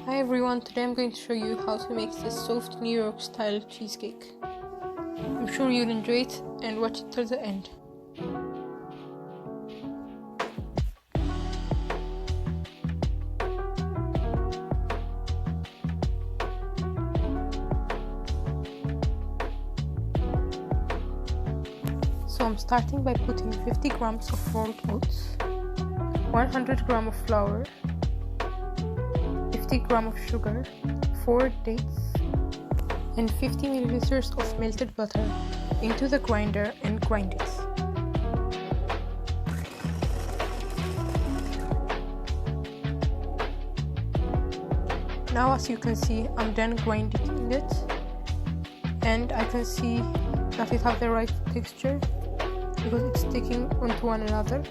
Hi everyone, today I'm going to show you how to make this soft New York style cheesecake. I'm sure you'll enjoy it and watch it till the end. So I'm starting by putting 50 grams of rolled oats, 100 grams of flour, 50 grams of sugar, 4 dates, and 50 milliliters of melted butter into the grinder and grind it. Now as you can see, I'm done grinding it, and I can see that it has the right texture because it's sticking onto one another.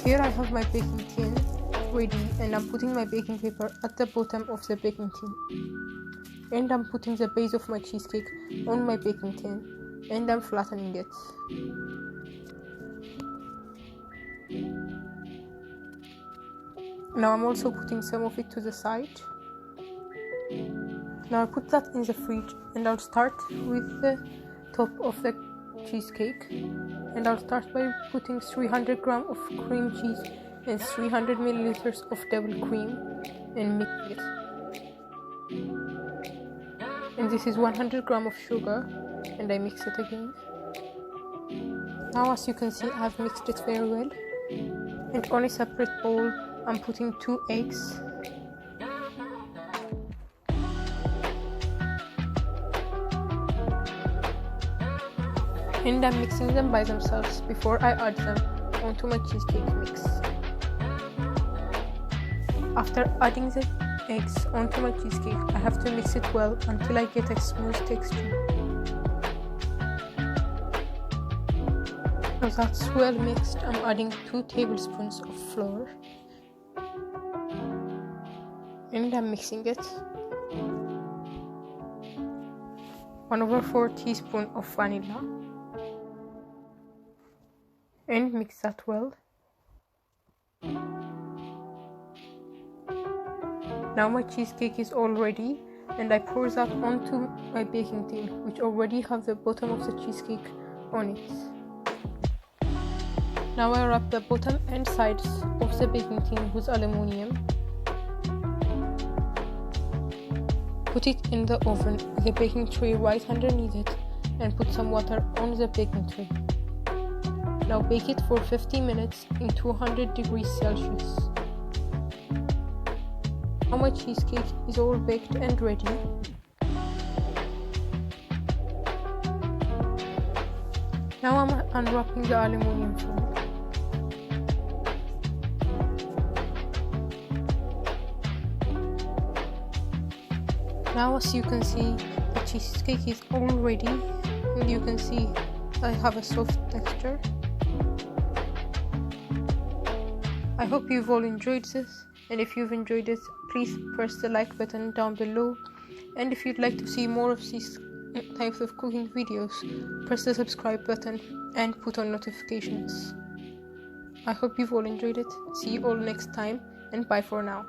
Here I have my baking tin ready, and I'm putting my baking paper at the bottom of the baking tin. And I'm putting the base of my cheesecake on my baking tin, and I'm flattening it. Now I'm also putting some of it to the side. Now I'll put that in the fridge, and I'll start with the top of the cheesecake, and I'll start by putting 300 grams of cream cheese and 300 milliliters of double cream and mix it. And this is 100 grams of sugar, and I mix it again. Now as you can see, I've mixed it very well, and on a separate bowl I'm putting 2 eggs, and I'm mixing them by themselves before I add them onto my cheesecake mix. After adding the eggs onto my cheesecake, I have to mix it well until I get a smooth texture. Now that's well mixed, I'm adding 2 tablespoons of flour, and I'm mixing it. 1/4 teaspoon of vanilla, and mix that well. Now my cheesecake is all ready, and I pour that onto my baking tin, which already have the bottom of the cheesecake on it. Now I wrap the bottom and sides of the baking tin with aluminium. Put it in the oven with the baking tray right underneath it, and put some water on the baking tray. Now bake it for 50 minutes in 200 degrees Celsius. Now my cheesecake is all baked and ready. Now I'm unwrapping the aluminium foil. Now as you can see, the cheesecake is all ready, and you can see I have a soft texture. I hope you've all enjoyed this, and if you've enjoyed it, please press the like button down below, and if you'd like to see more of these types of cooking videos, press the subscribe button and put on notifications. I hope you've all enjoyed it. See you all next time, and bye for now.